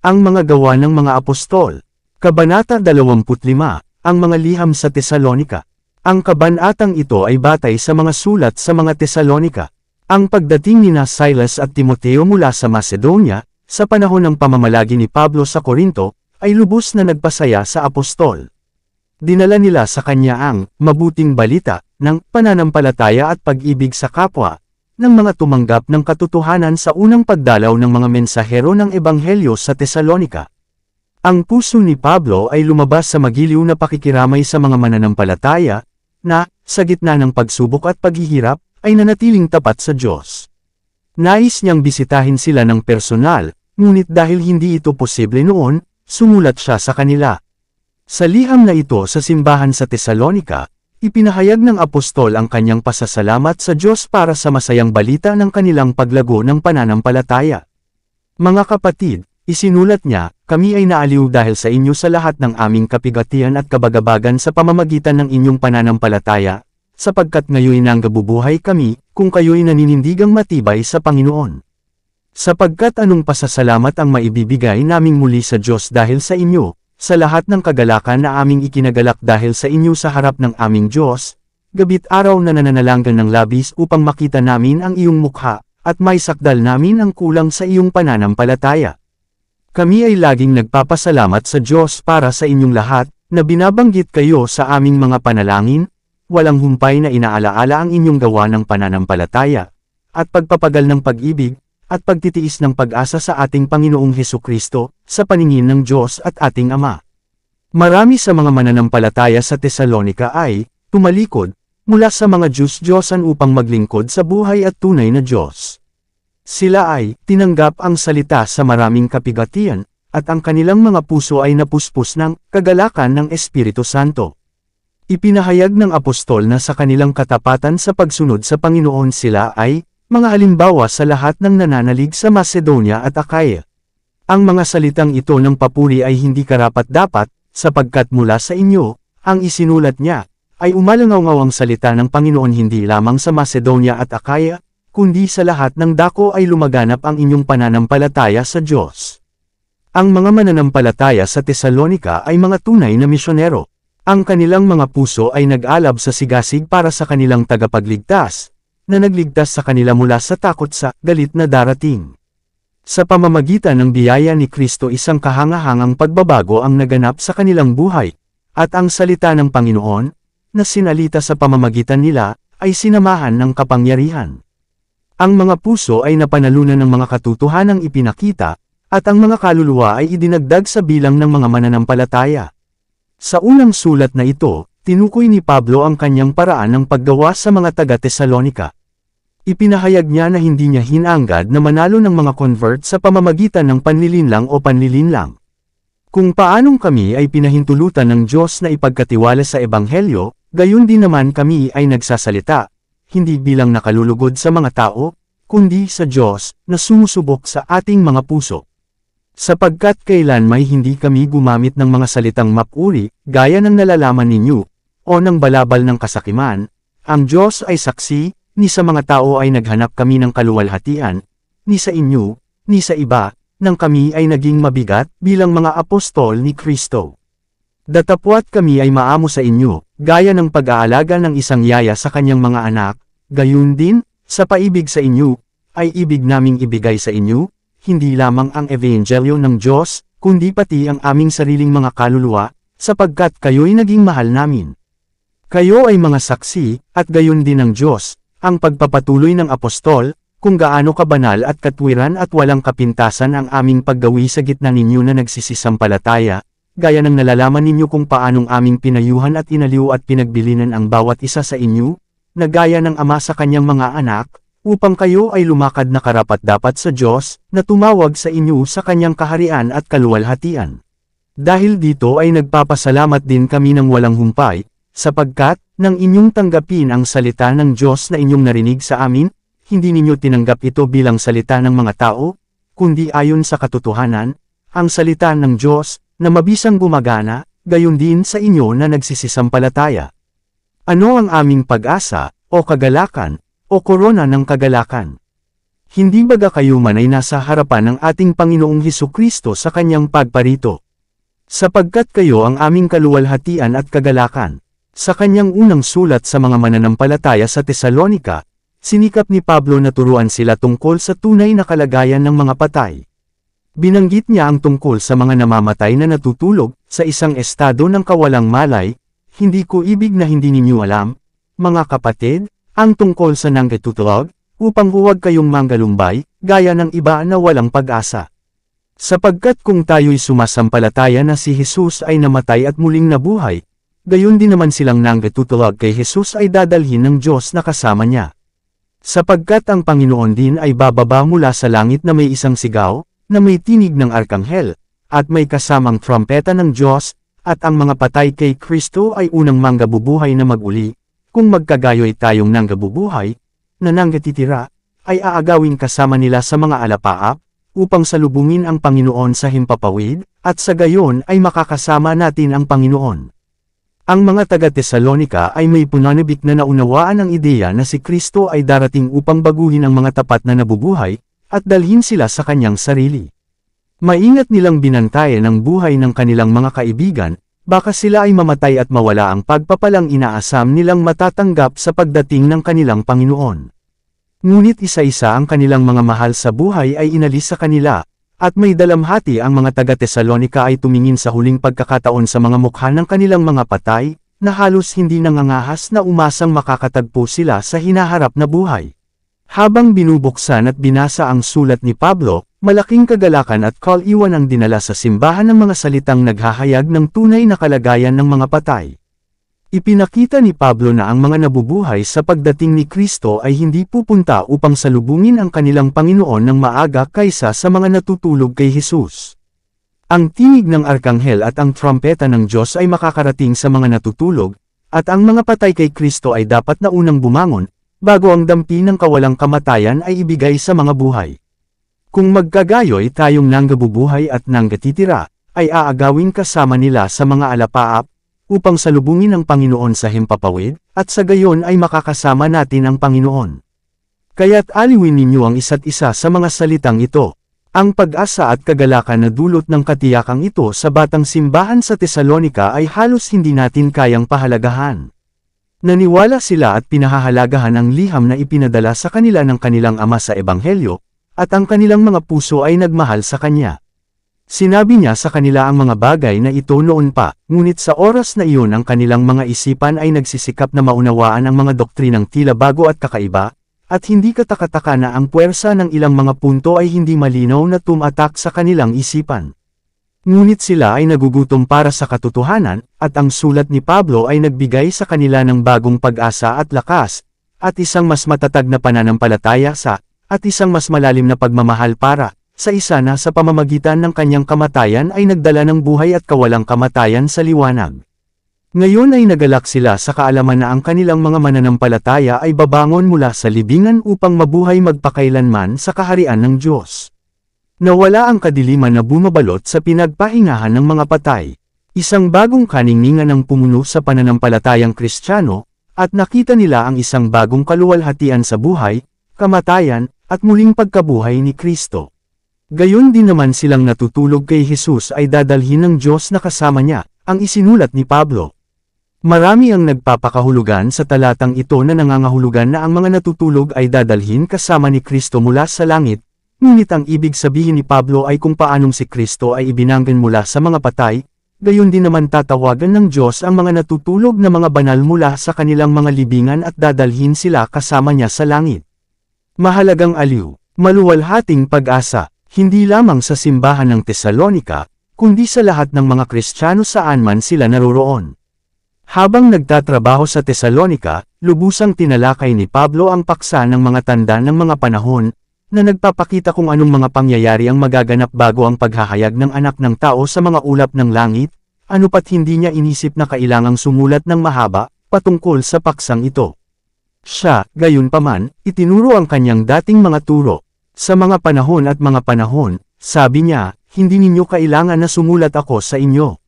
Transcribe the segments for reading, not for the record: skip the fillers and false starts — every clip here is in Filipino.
Ang mga gawa ng mga apostol. Kabanata 25, ang mga liham sa Tesalonika. Ang kabanatang ito ay batay sa mga sulat sa mga Tesalonika. Ang pagdating nina Silas at Timoteo mula sa Macedonia, sa panahon ng pamamalagi ni Pablo sa Corinto, ay lubos na nagpasaya sa apostol. Dinala nila sa kanya ang mabuting balita ng pananampalataya at pag-ibig sa kapwa, ng mga tumanggap ng katotohanan sa unang pagdalaw ng mga mensahero ng Ebanghelyo sa Tesalonika. Ang puso ni Pablo ay lumabas sa magiliw na pakikiramay sa mga mananampalataya, na, sa gitna ng pagsubok at paghihirap, ay nanatiling tapat sa Diyos. Nais niyang bisitahin sila ng personal, ngunit dahil hindi ito posible noon, sumulat siya sa kanila. Sa liham na ito sa simbahan sa Tesalonika, ipinahayag ng apostol ang kanyang pasasalamat sa Diyos para sa masayang balita ng kanilang paglago ng pananampalataya. Mga kapatid, isinulat niya, kami ay naaliw dahil sa inyo sa lahat ng aming kapigatian at kabagabagan sa pamamagitan ng inyong pananampalataya, sapagkat ngayon nanggabubuhay kami, kung kayo'y naninindigang matibay sa Panginoon. Sapagkat anong pasasalamat ang maibibigay naming muli sa Diyos dahil sa inyo, sa lahat ng kagalakan na aming ikinagalak dahil sa inyo sa harap ng aming Diyos, gabit araw na nananalanggan ng labis upang makita namin ang iyong mukha, at may sakdal namin ang kulang sa iyong pananampalataya. Kami ay laging nagpapasalamat sa Diyos para sa inyong lahat, na binabanggit kayo sa aming mga panalangin, walang humpay na inaalaala ang inyong gawa ng pananampalataya, at pagpapagal ng pag-ibig, at pagtitiis ng pag-asa sa ating Panginoong Hesukristo, sa paningin ng Diyos at ating Ama. Marami sa mga mananampalataya sa Tesalonika ay tumalikod mula sa mga Diyos-Diyosan upang maglingkod sa buhay at tunay na Diyos. Sila ay tinanggap ang salita sa maraming kapigatian, at ang kanilang mga puso ay napuspos ng kagalakan ng Espiritu Santo. Ipinahayag ng apostol na sa kanilang katapatan sa pagsunod sa Panginoon sila ay mga halimbawa sa lahat ng nananalig sa Macedonia at Achaia. Ang mga salitang ito ng papuri ay hindi karapat-dapat, sapagkat mula sa inyo, ang isinulat niya, ay umalangaw ang salita ng Panginoon hindi lamang sa Macedonia at Achaia, kundi sa lahat ng dako ay lumaganap ang inyong pananampalataya sa Diyos. Ang mga mananampalataya sa Tesalonika ay mga tunay na misyonero. Ang kanilang mga puso ay nag-alab sa sigasig para sa kanilang tagapagligtas, na nagligtas sa kanila mula sa takot sa galit na darating. Sa pamamagitan ng biyaya ni Kristo isang kahangahangang pagbabago ang naganap sa kanilang buhay, at ang salita ng Panginoon, na sinalita sa pamamagitan nila, ay sinamahan ng kapangyarihan. Ang mga puso ay napanalunan ng mga katotohanang ipinakita, at ang mga kaluluwa ay idinagdag sa bilang ng mga mananampalataya. Sa unang sulat na ito, tinukoy ni Pablo ang kanyang paraan ng paggawa sa mga taga-Tesalonika. Ipinahayag niya na hindi niya hinangad na manalo ng mga convert sa pamamagitan ng panlilinlang o panlilinlang. Kung paanong kami ay pinahintulutan ng Diyos na ipagkatiwala sa Ebanghelyo, gayon din naman kami ay nagsasalita, hindi bilang nakalulugod sa mga tao, kundi sa Diyos na sumusubok sa ating mga puso. Sapagkat kailan may hindi kami gumamit ng mga salitang mapuri, gaya ng nalalaman ninyo, o ng balabal ng kasakiman, ang Diyos ay saksi, ni sa mga tao ay naghanap kami ng kaluwalhatian, ni sa inyo, ni sa iba, nang kami ay naging mabigat bilang mga apostol ni Kristo. Datapwat kami ay maamo sa inyo, gaya ng pag-aalaga ng isang yaya sa kanyang mga anak, gayon din, sa paibig sa inyo, ay ibig naming ibigay sa inyo, hindi lamang ang ebanghelyo ng Diyos, kundi pati ang aming sariling mga kaluluwa, sapagkat kayo'y naging mahal namin. Kayo ay mga saksi, at gayon din ng Diyos, ang pagpapatuloy ng apostol, kung gaano kabanal at katwiran at walang kapintasan ang aming paggawi sa gitna ninyo na nagsisisampalataya, gaya ng nalalaman ninyo kung paanong aming pinayuhan at inaliw at pinagbilinan ang bawat isa sa inyo, na gaya ng ama sa kanyang mga anak, upang kayo ay lumakad na karapat-dapat sa Diyos, na tumawag sa inyo sa kanyang kaharian at kaluwalhatian. Dahil dito ay nagpapasalamat din kami ng walang humpay, sapagkat, nang inyong tanggapin ang salita ng Diyos na inyong narinig sa amin, hindi ninyo tinanggap ito bilang salita ng mga tao, kundi ayon sa katotohanan, ang salita ng Diyos, na mabisang gumagana, gayon din sa inyo na nagsisisampalataya. Ano ang aming pag-asa, o kagalakan, o korona ng kagalakan? Hindi baga kayo man ay nasa harapan ng ating Panginoong Hesukristo sa kanyang pagparito? Sapagkat kayo ang aming kaluwalhatian at kagalakan. Sa kanyang unang sulat sa mga mananampalataya sa Tesalonika, sinikap ni Pablo na turuan sila tungkol sa tunay na kalagayan ng mga patay. Binanggit niya ang tungkol sa mga namamatay na natutulog sa isang estado ng kawalang malay. Hindi ko ibig na hindi ninyo alam, mga kapatid, ang tungkol sa nanggitutulog, upang huwag kayong manggalumbay, gaya ng iba na walang pag-asa. Sapagkat kung tayo'y sumasampalataya na si Jesus ay namatay at muling nabuhay, gayon din naman silang nanggitutulog kay Jesus ay dadalhin ng Diyos na kasama niya. Sapagkat ang Panginoon din ay bababa mula sa langit na may isang sigaw, na may tinig ng arkanghel, at may kasamang trumpeta ng Diyos, at ang mga patay kay Kristo ay unang manggabubuhay na maguli, kung magkagayo'y tayong nanggabubuhay, na nanggititira, ay aagawin kasama nila sa mga alapaap, upang salubungin ang Panginoon sa himpapawid, at sa gayon ay makakasama natin ang Panginoon. Ang mga taga-Tesalonika ay may punanibik na naunawaan ang ideya na si Kristo ay darating upang baguhin ang mga tapat na nabubuhay, at dalhin sila sa kanyang sarili. Maingat nilang binantayan ang buhay ng kanilang mga kaibigan, baka sila ay mamatay at mawala ang pagpapalang inaasam nilang matatanggap sa pagdating ng kanilang Panginoon. Ngunit isa-isa ang kanilang mga mahal sa buhay ay inalis sa kanila, at may dalamhati ang mga taga-Tesalonika ay tumingin sa huling pagkakataon sa mga mukha ng kanilang mga patay, na halos hindi nangangahas na umasang makakatagpo sila sa hinaharap na buhay. Habang binubuksan at binasa ang sulat ni Pablo, malaking kagalakan at kaliwan ang dinala sa simbahan ng mga salitang naghahayag ng tunay na kalagayan ng mga patay. Ipinakita ni Pablo na ang mga nabubuhay sa pagdating ni Kristo ay hindi pupunta upang salubungin ang kanilang Panginoon ng maaga kaysa sa mga natutulog kay Jesus. Ang tinig ng arkanghel at ang trumpeta ng Diyos ay makakarating sa mga natutulog, at ang mga patay kay Kristo ay dapat na unang bumangon, bago ang dampi ng kawalang kamatayan ay ibigay sa mga buhay. Kung magkagayoy tayong nanggabubuhay at nanggatitira, ay aagawin kasama nila sa mga alapaap, upang salubungin ang Panginoon sa himpapawid, at sa gayon ay makakasama natin ang Panginoon. Kaya't aliwin ninyo ang isa't isa sa mga salitang ito. Ang pag-asa at kagalakan na dulot ng katiyakang ito sa batang simbahan sa Tesalonika ay halos hindi natin kayang pahalagahan. Naniwala sila at pinahahalagahan ang liham na ipinadala sa kanila ng kanilang Ama sa Ebanghelyo, at ang kanilang mga puso ay nagmahal sa Kanya. Sinabi niya sa kanila ang mga bagay na ito noon pa, ngunit sa oras na iyon ang kanilang mga isipan ay nagsisikap na maunawaan ang mga doktrinang tila bago at kakaiba, at hindi katakataka na ang puwersa ng ilang mga punto ay hindi malinaw na tumatak sa kanilang isipan. Ngunit sila ay nagugutom para sa katotohanan, at ang sulat ni Pablo ay nagbigay sa kanila ng bagong pag-asa at lakas, at isang mas matatag na pananampalataya at isang mas malalim na pagmamahal para sa isa na sa pamamagitan ng kanyang kamatayan ay nagdala ng buhay at kawalang kamatayan sa liwanag. Ngayon ay nagalak sila sa kaalaman na ang kanilang mga mananampalataya ay babangon mula sa libingan upang mabuhay magpakailanman sa kaharian ng Diyos. Nawala ang kadiliman na bumabalot sa pinagpahingahan ng mga patay. Isang bagong kaningningan ang pumuno sa pananampalatayang Kristiyano, at nakita nila ang isang bagong kaluwalhatian sa buhay, kamatayan, at muling pagkabuhay ni Kristo. Gayon din naman silang natutulog kay Jesus ay dadalhin ng Diyos na kasama niya, ang isinulat ni Pablo. Marami ang nagpapakahulugan sa talatang ito na nangangahulugan na ang mga natutulog ay dadalhin kasama ni Kristo mula sa langit, ngunit ang ibig sabihin ni Pablo ay kung paanong si Kristo ay ibinanggan mula sa mga patay, gayon din naman tatawagan ng Diyos ang mga natutulog na mga banal mula sa kanilang mga libingan at dadalhin sila kasama niya sa langit. Mahalagang aliw, maluwalhating pag-asa. Hindi lamang sa simbahan ng Tesalonika, kundi sa lahat ng mga Kristiyano saan man sila naroroon. Habang nagtatrabaho sa Tesalonika, lubusang tinalakay ni Pablo ang paksa ng mga tanda ng mga panahon, na nagpapakita kung anong mga pangyayari ang magaganap bago ang paghahayag ng anak ng tao sa mga ulap ng langit, ano pat hindi niya inisip na kailangang sumulat ng mahaba, patungkol sa paksang ito. Siya, gayunpaman, itinuro ang kanyang dating mga turo. Sa mga panahon at mga panahon, sabi niya, hindi ninyo kailangan na sumulat ako sa inyo.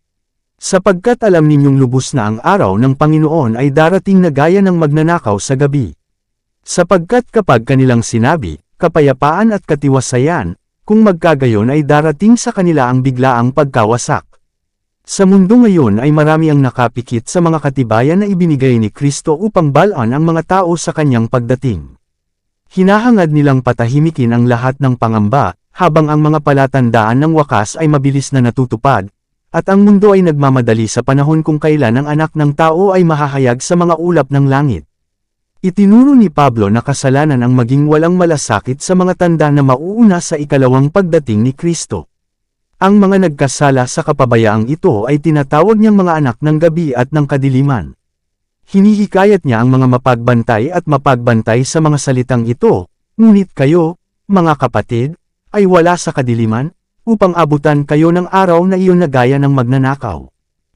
Sapagkat alam ninyong lubos na ang araw ng Panginoon ay darating na gaya ng magnanakaw sa gabi. Sapagkat kapag kanilang sinabi, kapayapaan at katiwasayan, kung magkagayon ay darating sa kanila ang biglaang pagkawasak. Sa mundo ngayon ay marami ang nakapikit sa mga katibayan na ibinigay ni Kristo upang balaan ang mga tao sa kanyang pagdating. Hinahangad nilang patahimikin ang lahat ng pangamba, habang ang mga palatandaan ng wakas ay mabilis na natutupad, at ang mundo ay nagmamadali sa panahon kung kailan ang anak ng tao ay mahahayag sa mga ulap ng langit. Itinuro ni Pablo na kasalanan ang maging walang malasakit sa mga tanda na mauuna sa ikalawang pagdating ni Kristo. Ang mga nagkasala sa kapabayaang ito ay tinatawag niyang mga anak ng gabi at ng kadiliman. Hinihikayat niya ang mga mapagbantay at mapagbantay sa mga salitang ito, ngunit kayo, mga kapatid, ay wala sa kadiliman, upang abutan kayo ng araw na iyon na gaya ng magnanakaw.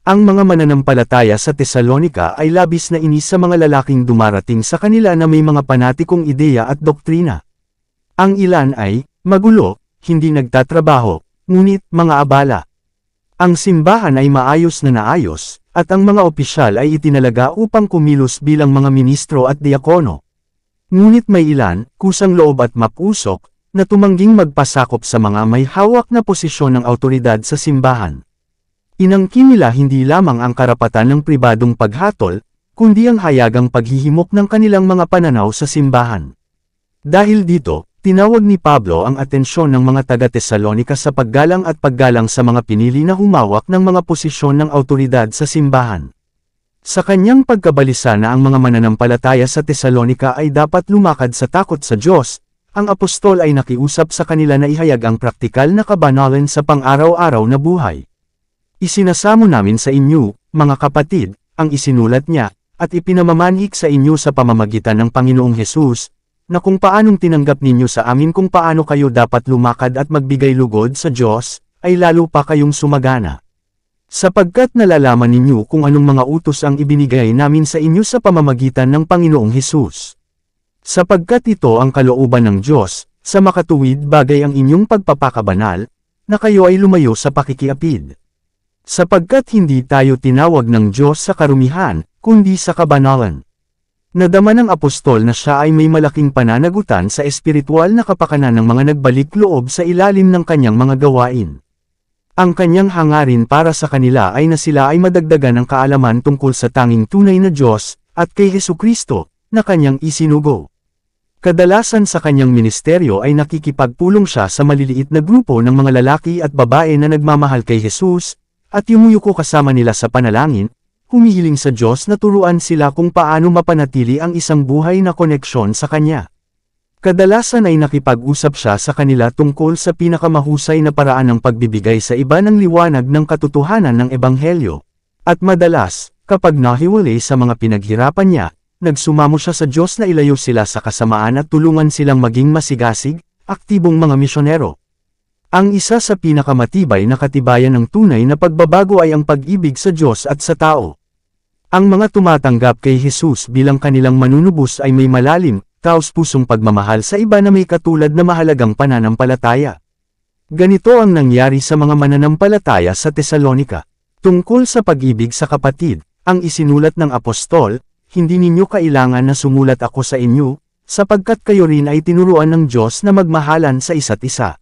Ang mga mananampalataya sa Tesalonika ay labis na inis sa mga lalaking dumarating sa kanila na may mga panatikong ideya at doktrina. Ang ilan ay, magulo, hindi nagtatrabaho, ngunit mga abala. Ang simbahan ay maayos na naayos, at ang mga opisyal ay itinalaga upang kumilos bilang mga ministro at diakono. Ngunit may ilan, kusang loob at mapusok, na tumangging magpasakop sa mga may hawak na posisyon ng awtoridad sa simbahan. Inangkin nila hindi lamang ang karapatan ng pribadong paghatol, kundi ang hayagang paghihimok ng kanilang mga pananaw sa simbahan. Dahil dito, tinawag ni Pablo ang atensyon ng mga taga-Tesalonika sa paggalang at paggalang sa mga pinili na humawak ng mga posisyon ng awtoridad sa simbahan. Sa kanyang pagkabalisa na ang mga mananampalataya sa Tesalonika ay dapat lumakad sa takot sa Diyos, ang apostol ay nakiusap sa kanila na ihayag ang praktikal na kabanalan sa pang-araw-araw na buhay. Isinasamo namin sa inyo, mga kapatid, ang isinulat niya, at ipinamamanhik sa inyo sa pamamagitan ng Panginoong Hesus, na kung paanong tinanggap ninyo sa amin kung paano kayo dapat lumakad at magbigay lugod sa Diyos, ay lalo pa kayong sumagana. Sapagkat nalalaman ninyo kung anong mga utos ang ibinigay namin sa inyo sa pamamagitan ng Panginoong Hesus. Sapagkat ito ang kalooban ng Diyos, sa makatuwid bagay ang inyong pagpapakabanal, na kayo ay lumayo sa pakikiapid. Sapagkat hindi tayo tinawag ng Diyos sa karumihan, kundi sa kabanalan. Nadama ng apostol na siya ay may malaking pananagutan sa espiritual na kapakanan ng mga nagbalik loob sa ilalim ng kanyang mga gawain. Ang kanyang hangarin para sa kanila ay na sila ay madagdagan ng kaalaman tungkol sa tanging tunay na Diyos, at kay Hesukristo, na kanyang isinugo. Kadalasan sa kanyang ministeryo ay nakikipagpulong siya sa maliliit na grupo ng mga lalaki at babae na nagmamahal kay Jesus, at yumuyuko kasama nila sa panalangin, humihiling sa Diyos na turuan sila kung paano mapanatili ang isang buhay na koneksyon sa Kanya. Kadalasan ay nakipag-usap siya sa kanila tungkol sa pinakamahusay na paraan ng pagbibigay sa iba ng liwanag ng katotohanan ng Ebanghelyo. At madalas, kapag nahiwalay sa mga pinaghirapan niya, nagsumamo siya sa Diyos na ilayo sila sa kasamaan at tulungan silang maging masigasig, aktibong mga misyonero. Ang isa sa pinakamatibay na katibayan ng tunay na pagbabago ay ang pag-ibig sa Diyos at sa tao. Ang mga tumatanggap kay Jesus bilang kanilang manunubos ay may malalim, taos-pusong pagmamahal sa iba na may katulad na mahalagang pananampalataya. Ganito ang nangyari sa mga mananampalataya sa Tesalonika. Tungkol sa pag-ibig sa kapatid, ang isinulat ng apostol, hindi ninyo kailangan na sumulat ako sa inyo, sapagkat kayo rin ay tinuruan ng Diyos na magmahalan sa isa't isa.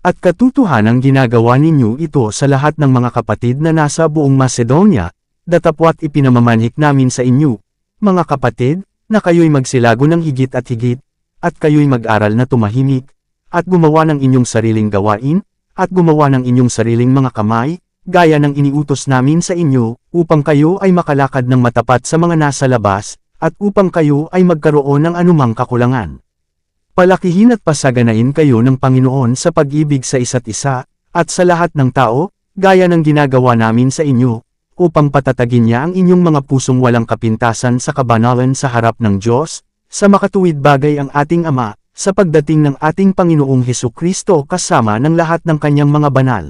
At katotohanang ginagawa ninyo ito sa lahat ng mga kapatid na nasa buong Macedonia, datapwat ipinamamanhik namin sa inyo, mga kapatid, na kayo'y magsilago ng higit at higit, at kayo'y mag-aral na tumahimik, at gumawa ng inyong sariling gawain, at gumawa ng inyong sariling mga kamay, gaya ng iniutos namin sa inyo, upang kayo ay makalakad ng matapat sa mga nasa labas, at upang kayo ay magkaroon ng anumang kakulangan. Palakihin at pasaganain kayo ng Panginoon sa pag-ibig sa isa't isa, at sa lahat ng tao, gaya ng ginagawa namin sa inyo, upang patatagin niya ang inyong mga pusong walang kapintasan sa kabanalan sa harap ng Diyos, sa makatuwid bagay ang ating Ama, sa pagdating ng ating Panginoong Hesukristo kasama ng lahat ng kanyang mga banal.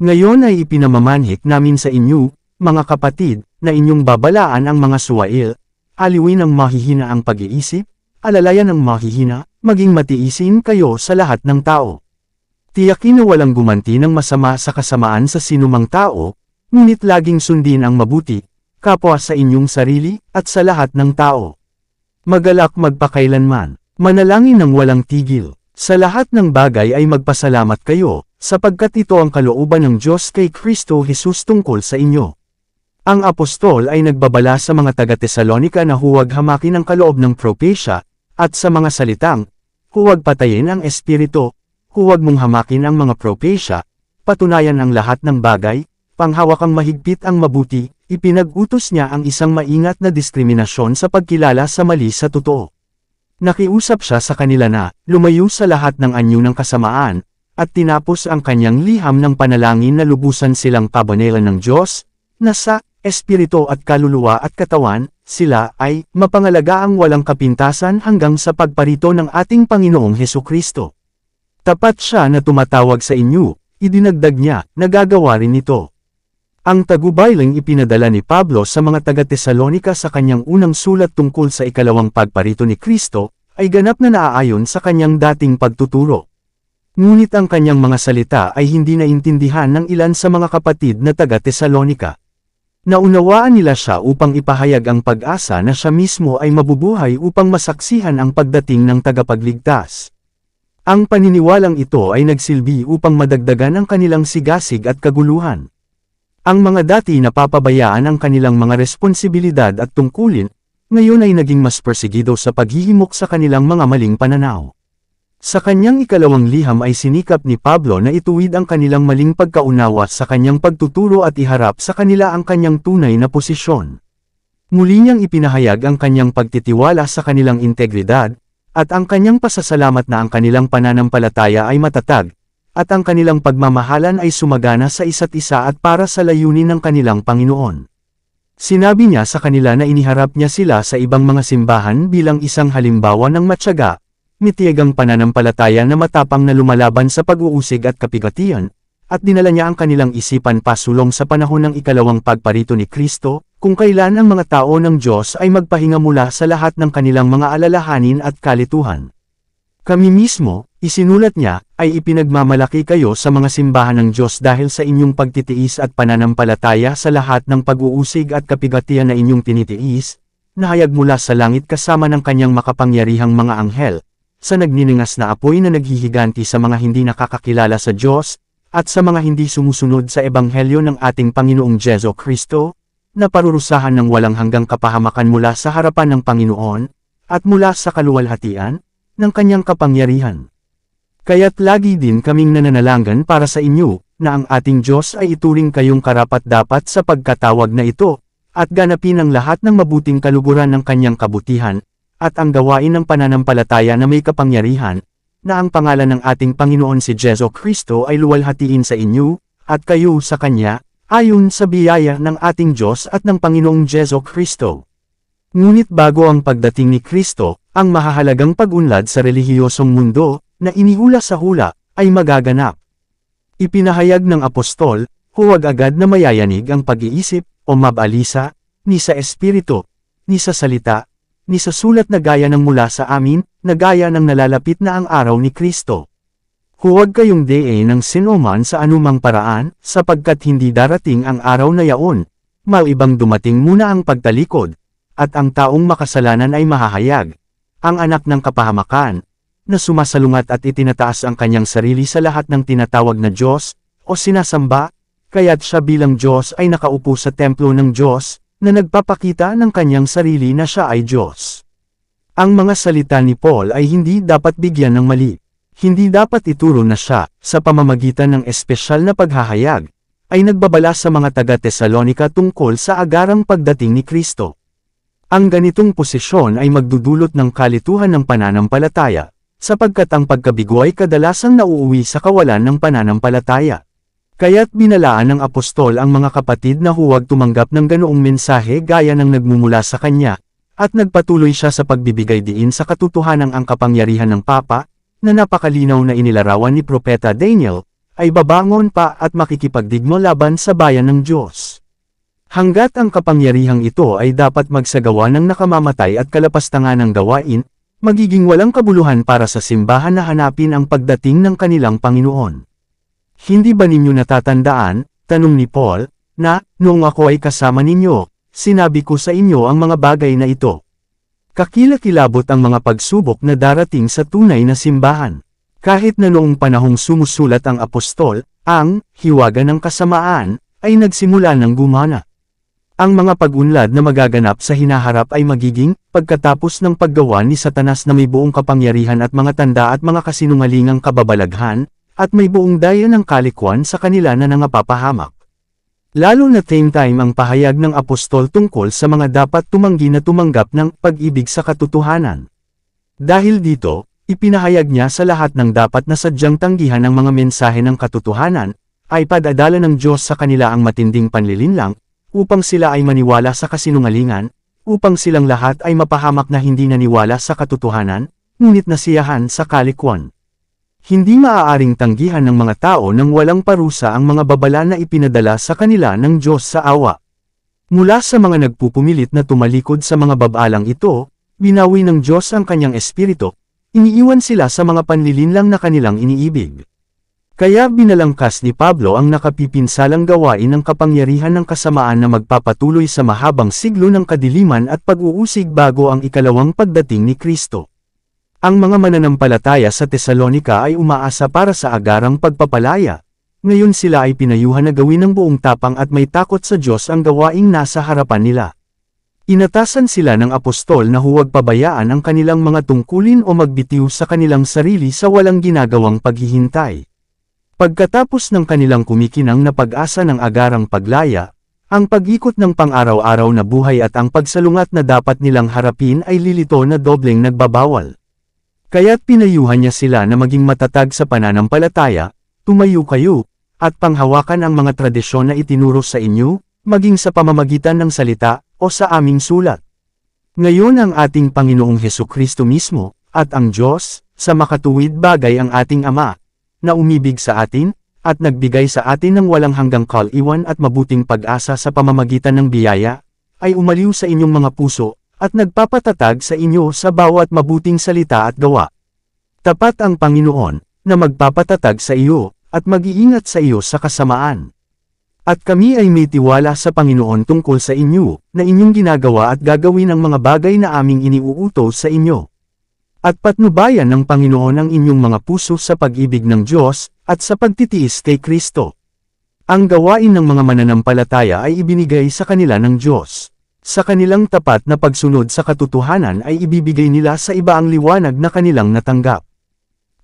Ngayon ay ipinamamanhik namin sa inyo, mga kapatid, na inyong babalaan ang mga suwail, aliwin ang mahihina ang pag-iisip, alalayan ang mahihina, maging matiisin kayo sa lahat ng tao. Tiyakin na walang gumanti ng masama sa kasamaan sa sinumang tao, ngunit laging sundin ang mabuti, kapwa sa inyong sarili, at sa lahat ng tao. Magalak magpakailanman. Manalangin ng walang tigil. Sa lahat ng bagay ay magpasalamat kayo, sapagkat ito ang kalooban ng Diyos kay Kristo Jesus tungkol sa inyo. Ang apostol ay nagbabala sa mga taga-Tesalonika na huwag hamakin ang kaloob ng propesya, at sa mga salitang, huwag patayin ang espiritu, huwag mong hamakin ang mga propesya, patunayan ang lahat ng bagay, panghawakang mahigpit ang mabuti, ipinag-utos niya ang isang maingat na diskriminasyon sa pagkilala sa mali sa totoo. Nakiusap siya sa kanila na, lumayo sa lahat ng anyo ng kasamaan, at tinapos ang kanyang liham ng panalangin na lubusan silang pabanelan ng Diyos, na sa espiritu at kaluluwa at katawan, sila ay mapangalagaang walang kapintasan hanggang sa pagparito ng ating Panginoong Hesukristo. Tapat siya na tumatawag sa inyo, idinagdag niya, nagagawa rin ito. Ang tagubayling ipinadala ni Pablo sa mga taga-Tesalonika sa kanyang unang sulat tungkol sa ikalawang pagparito ni Kristo, ay ganap na naaayon sa kanyang dating pagtuturo. Ngunit ang kanyang mga salita ay hindi naintindihan ng ilan sa mga kapatid na taga-Tesalonika. Naunawaan nila siya upang ipahayag ang pag-asa na siya mismo ay mabubuhay upang masaksihan ang pagdating ng tagapagligtas. Ang paniniwalang ito ay nagsilbi upang madagdagan ang kanilang sigasig at kaguluhan. Ang mga dati napapabayaan ang kanilang mga responsibilidad at tungkulin, ngayon ay naging mas persegido sa paghihimok sa kanilang mga maling pananaw. Sa kanyang ikalawang liham ay sinikap ni Pablo na ituwid ang kanilang maling pagkaunawa sa kanyang pagtuturo at iharap sa kanila ang kanyang tunay na posisyon. Muli niyang ipinahayag ang kanyang pagtitiwala sa kanilang integridad, at ang kanyang pasasalamat na ang kanilang pananampalataya ay matatag, at ang kanilang pagmamahalan ay sumagana sa isa't isa at para sa layunin ng kanilang Panginoon. Sinabi niya sa kanila na iniharap niya sila sa ibang mga simbahan bilang isang halimbawa ng matyaga, mitiyagang pananampalataya na matapang na lumalaban sa pag-uusig at kapigatian, at dinala niya ang kanilang isipan pasulong sa panahon ng ikalawang pagparito ni Kristo, kung kailan ang mga tao ng Diyos ay magpahinga mula sa lahat ng kanilang mga alalahanin at kalituhan. Kami mismo, isinulat niya, ay ipinagmamalaki kayo sa mga simbahan ng Diyos dahil sa inyong pagtitiis at pananampalataya sa lahat ng pag-uusig at kapigatian na inyong tinitiis, nahayag mula sa langit kasama ng kanyang makapangyarihang mga anghel, sa nagniningas na apoy na naghihiganti sa mga hindi nakakakilala sa Diyos, at sa mga hindi sumusunod sa ebanghelyo ng ating Panginoong Jesu Kristo, na parurusahan ng walang hanggang kapahamakan mula sa harapan ng Panginoon, at mula sa kaluwalhatian ng kanyang kapangyarihan. Kaya't lagi din kaming nananalangin para sa inyo, na ang ating Diyos ay ituring kayong karapat-dapat sa pagkatawag na ito, at ganapin ang lahat ng mabuting kaluguran ng kanyang kabutihan, at ang gawain ng pananampalataya na may kapangyarihan, na ang pangalan ng ating Panginoon si Jesu Kristo ay luwalhatiin sa inyo, at kayo sa Kanya, ayon sa biyaya ng ating Diyos at ng Panginoong Jesu Kristo. Ngunit bago ang pagdating ni Kristo, ang mahahalagang pag-unlad sa relihiyosong mundo, na inihula sa hula, ay magaganap. Ipinahayag ng apostol, huwag agad na mayayanig ang pag-iisip, o mabalisa, ni sa espiritu, ni sa salita, ni sa sulat na gaya ng mula sa amin, na gaya ng nalalapit na ang araw ni Kristo. Huwag kayong ng sinuman sa anumang paraan, sapagkat hindi darating ang araw na yaon, malibang dumating muna ang pagtalikod, at ang taong makasalanan ay mahahayag, ang anak ng kapahamakan, na sumasalungat at itinataas ang kanyang sarili sa lahat ng tinatawag na Diyos, o sinasamba, kaya't siya bilang Diyos ay nakaupo sa templo ng Diyos, na nagpapakita ng kanyang sarili na siya ay Diyos. Ang mga salita ni Paul ay hindi dapat bigyan ng mali. Hindi dapat ituro na siya, sa pamamagitan ng espesyal na paghahayag, ay nagbabala sa mga taga-Tesalonika tungkol sa agarang pagdating ni Kristo. Ang ganitong posisyon ay magdudulot ng kalituhan ng pananampalataya, sapagkat ang pagkabigo ay kadalasang nauuwi sa kawalan ng pananampalataya. Kaya't binalaan ng apostol ang mga kapatid na huwag tumanggap ng ganoong mensahe gaya ng nagmumula sa kanya, at nagpatuloy siya sa pagbibigay diin sa katotohanan ang kapangyarihan ng Papa, na napakalinaw na inilarawan ni Propeta Daniel, ay babangon pa at makikipagdigmo laban sa bayan ng Diyos. Hanggat ang kapangyarihang ito ay dapat magsagawa ng nakamamatay at kalapastangan ng gawain, magiging walang kabuluhan para sa simbahan na hanapin ang pagdating ng kanilang Panginoon. Hindi ba ninyo natatandaan, tanong ni Paul, na, noong ako ay kasama ninyo, sinabi ko sa inyo ang mga bagay na ito. Kakilakilabot ang mga pagsubok na darating sa tunay na simbahan. Kahit na noong panahong sumusulat ang apostol, ang hiwaga ng kasamaan ay nagsimula ng gumana. Ang mga pag-unlad na magaganap sa hinaharap ay magiging pagkatapos ng paggawa ni Satanas na may buong kapangyarihan at mga tanda at mga kasinungalingang kababalaghan, at may buong daya ng kalikwan sa kanila na nangapapahamak. Lalo na same time ang pahayag ng apostol tungkol sa mga dapat tumanggi na tumanggap ng pag-ibig sa katotohanan. Dahil dito, ipinahayag niya sa lahat ng dapat na sadyang tanggihan ng mga mensahe ng katotohanan, ay padadala ng Diyos sa kanila ang matinding panlilinlang, upang sila ay maniwala sa kasinungalingan, upang silang lahat ay mapahamak na hindi naniwala sa katotohanan, ngunit nasiyahan sa kalikwan. Hindi maaaring tanggihan ng mga tao nang walang parusa ang mga babala na ipinadala sa kanila ng Diyos sa awa. Mula sa mga nagpupumilit na tumalikod sa mga babalang ito, binawi ng Diyos ang kanyang espiritu, iniiwan sila sa mga panlilinlang na kanilang iniibig. Kaya binalangkas ni Pablo ang nakapipinsalang gawain ng kapangyarihan ng kasamaan na magpapatuloy sa mahabang siglo ng kadiliman at pag-uusig bago ang ikalawang pagdating ni Kristo. Ang mga mananampalataya sa Tesalonika ay umaasa para sa agarang pagpapalaya. Ngayon sila ay pinayuhan na gawin ng buong tapang at may takot sa Diyos ang gawaing nasa harapan nila. Inatasan sila ng apostol na huwag pabayaan ang kanilang mga tungkulin o magbitiw sa kanilang sarili sa walang ginagawang paghihintay. Pagkatapos ng kanilang kumikinang na pag-asa ng agarang paglaya, ang pag-ikot ng pang-araw-araw na buhay at ang pagsalungat na dapat nilang harapin ay lilito na dobleng nagbabawal. Kaya't pinayuhan niya sila na maging matatag sa pananampalataya, tumayo kayo, at panghawakan ang mga tradisyon na itinuro sa inyo, maging sa pamamagitan ng salita, o sa aming sulat. Ngayon ang ating Panginoong Hesukristo mismo, at ang Diyos, sa makatuwid bagay ang ating Ama, na umibig sa atin, at nagbigay sa atin ng walang hanggang kaliwan at mabuting pag-asa sa pamamagitan ng biyaya, ay umaliw sa inyong mga puso, at nagpapatatag sa inyo sa bawat mabuting salita at gawa. Tapat ang Panginoon, na magpapatatag sa iyo, at mag-iingat sa iyo sa kasamaan. At kami ay may tiwala sa Panginoon tungkol sa inyo, na inyong ginagawa at gagawin ang mga bagay na aming iniuutos sa inyo. At patnubayan ng Panginoon ang inyong mga puso sa pag-ibig ng Diyos, at sa pagtitiis kay Kristo. Ang gawain ng mga mananampalataya ay ibinigay sa kanila ng Diyos. Sa kanilang tapat na pagsunod sa katotohanan ay ibibigay nila sa iba ang liwanag na kanilang natanggap.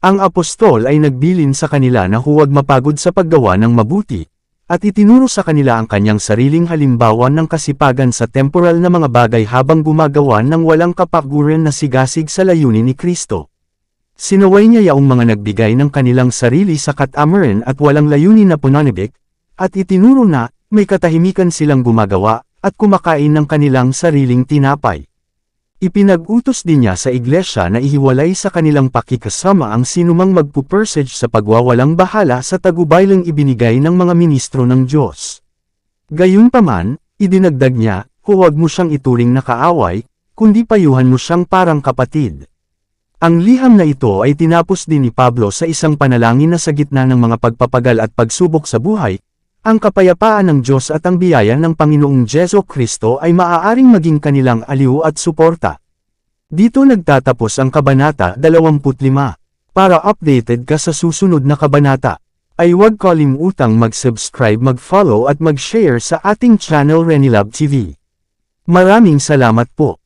Ang apostol ay nagbilin sa kanila na huwag mapagod sa paggawa ng mabuti, at itinuro sa kanila ang kanyang sariling halimbawa ng kasipagan sa temporal na mga bagay habang gumagawa ng walang kapaguran na sigasig sa layunin ni Kristo. Sinaway niya yaong mga nagbigay ng kanilang sarili sa katamaran at walang layunin na pananibik, at itinuro na may katahimikan silang gumagawa at kumakain ng kanilang sariling tinapay. Ipinag-utos din niya sa iglesia na ihiwalay sa kanilang pakikasama ang sinumang magpupersage sa pagwawalang bahala sa tagubaylang ibinigay ng mga ministro ng Diyos. Gayunpaman, idinagdag niya, huwag mo siyang ituring na kaaway, kundi payuhan mo siyang parang kapatid. Ang liham na ito ay tinapos din ni Pablo sa isang panalangin na sa gitna ng mga pagpapagal at pagsubok sa buhay, ang kapayapaan ng Diyos at ang biyaya ng Panginoong Jesu-Kristo ay maaaring maging kanilang aliw at suporta. Dito nagtatapos ang Kabanata 25. Para updated ka sa susunod na kabanata, ay huwag kalimutang mag-subscribe, mag-follow at mag-share sa ating channel Renilab TV. Maraming salamat po.